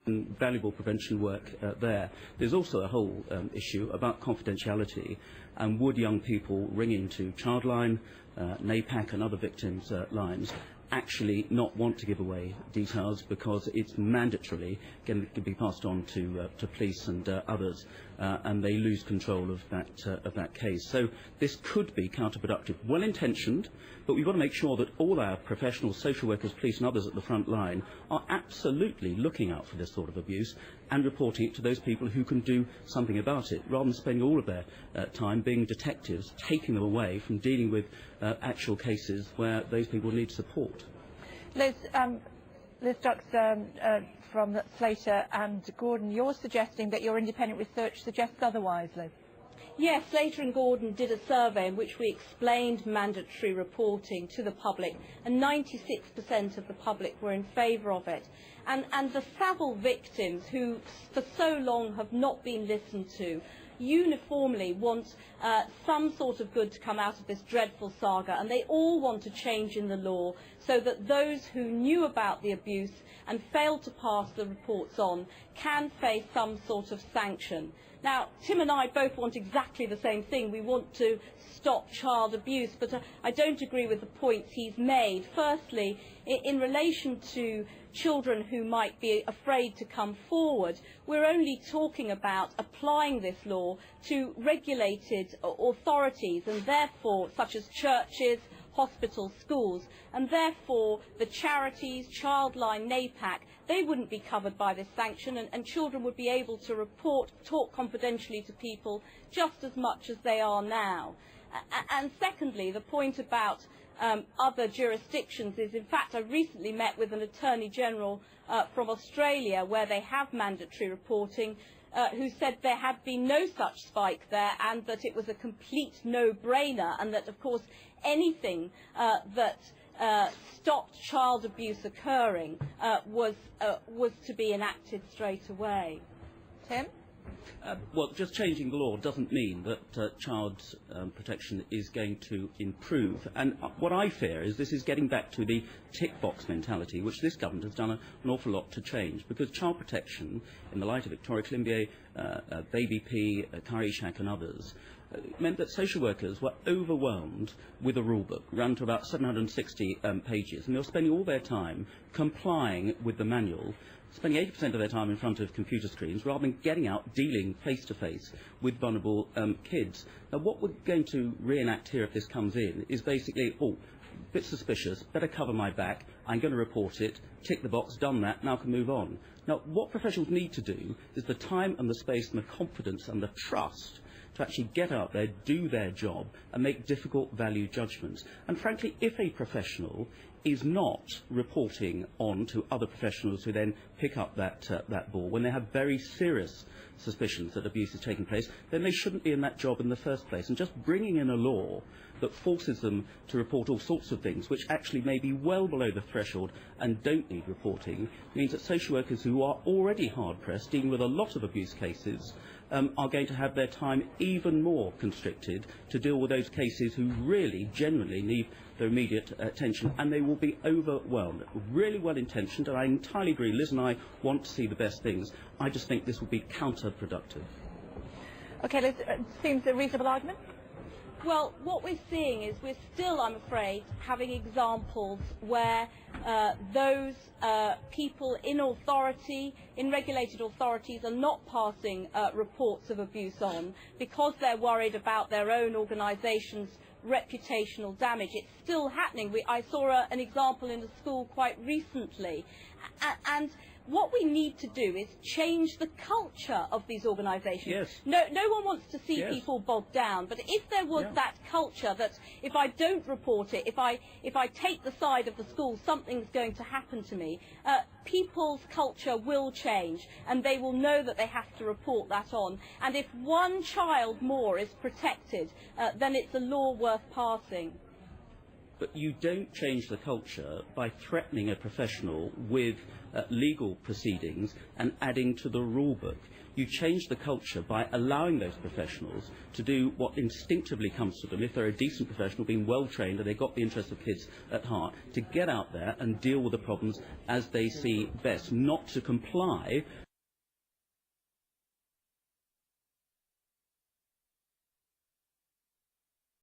valuable prevention work there. There's also a whole issue about confidentiality, and would young people ringing to Childline, NAPAC and other victims' lines actually not want to give away details because it's mandatorily going to be passed on to police and others, and they lose control of that case. So this could be counterproductive. Well-intentioned, but we've got to make sure that all our professionals, social workers, police and others at the front line are absolutely looking out for this sort of abuse and reporting it to those people who can do something about it, rather than spending all of their time being detectives, taking them away from dealing with actual cases where those people need support. Liz Dux from Slater and Gordon, you're suggesting that your independent research suggests otherwise, Liz? Yes, Slater and Gordon did a survey in which we explained mandatory reporting to the public, and 96% of the public were in favour of it. And the Savile victims, who for so long have not been listened to, uniformly want some sort of good to come out of this dreadful saga, and they all want a change in the law so that those who knew about the abuse and failed to pass the reports on can face some sort of sanction. Now, Tim and I both want exactly the same thing. We want to stop child abuse, but I don't agree with the points he's made. Firstly, in relation to children who might be afraid to come forward, we're only talking about applying this law to regulated authorities, and therefore, such as churches, hospitals, schools, and therefore the charities, Childline, NAPAC, they wouldn't be covered by this sanction, and children would be able to report, talk confidentially to people just as much as they are now. And secondly, the point about other jurisdictions is, in fact, I recently met with an Attorney General from Australia where they have mandatory reporting, who said there had been no such spike there and that it was a complete no-brainer, and that, of course, anything that stopped child abuse occurring was to be enacted straight away. Tim? Well, just changing the law doesn't mean that child protection is going to improve. And what I fear is this is getting back to the tick box mentality, which this government has done an awful lot to change. Because child protection, in the light of Victoria Climbié, Baby P, Kari Ishak and others, meant that social workers were overwhelmed with a rule book, run to about 760 pages, and they were spending all their time complying with the manual, spending 80% of their time in front of computer screens rather than getting out, dealing face-to-face with vulnerable kids. Now, what we're going to reenact here if this comes in is basically, oh, a bit suspicious, better cover my back, I'm going to report it, tick the box, done that, now can move on. Now, what professionals need to do is the time and the space and the confidence and the trust to actually get out there, do their job, and make difficult value judgments. And frankly, if a professional is not reporting on to other professionals who then pick up that ball when they have very serious suspicions that abuse is taking place, then they shouldn't be in that job in the first place. And just bringing in a law that forces them to report all sorts of things which actually may be well below the threshold and don't need reporting means that social workers who are already hard-pressed, dealing with a lot of abuse cases, are going to have their time even more constricted to deal with those cases who really, genuinely need their immediate attention, and they will be overwhelmed. Really well-intentioned, and I entirely agree, Liz and I want to see the best things. I just think this will be counterproductive. Okay, Liz, seems a reasonable argument. Well, what we're seeing is we're still, I'm afraid, having examples where those people in authority, in regulated authorities, are not passing reports of abuse on because they're worried about their own organisation's reputational damage. It's still happening. I saw an example in a school quite recently. And what we need to do is change the culture of these organisations. Yes. No one wants to see Yes. people bogged down, but if there was that culture that if I don't report it, if I take the side of the school, something's going to happen to me, people's culture will change, and they will know that they have to report that on. And if one child more is protected, then it's a law worth passing. But you don't change the culture by threatening a professional with legal proceedings and adding to the rule book. You change the culture by allowing those professionals to do what instinctively comes to them, if they're a decent professional, being well trained and they've got the interests of kids at heart, to get out there and deal with the problems as they see best, not to comply